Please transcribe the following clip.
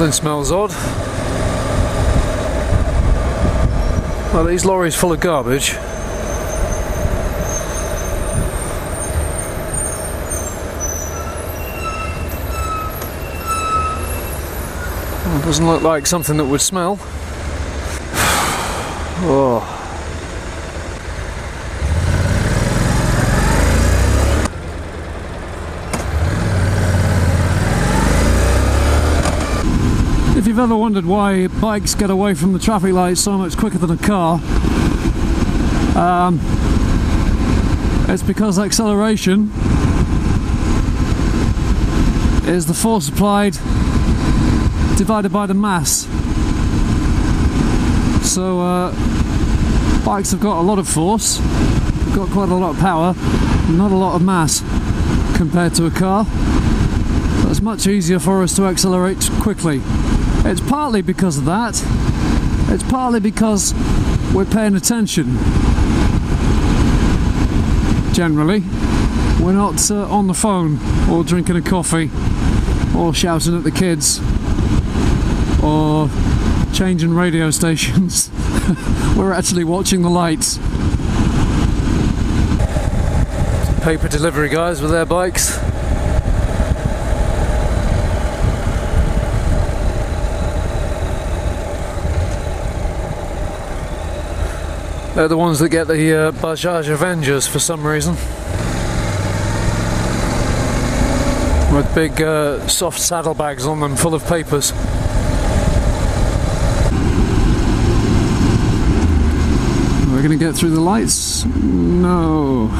Something smells odd. Well, these lorries full of garbage. Well, it doesn't look like something that would smell. Oh. If you've ever wondered why bikes get away from the traffic lights so much quicker than a car, it's because acceleration is the force applied divided by the mass. So bikes have got a lot of force, they've got quite a lot of power, not a lot of mass compared to a car. So it's much easier for us to accelerate quickly. It's partly because of that. It's partly because we're paying attention. Generally, we're not on the phone or drinking a coffee or shouting at the kids or changing radio stations. We're actually watching the lights. Paper delivery guys with their bikes. They're the ones that get the Bajaj Avengers for some reason. With big soft saddlebags on them full of papers. We're going to get through the lights? No.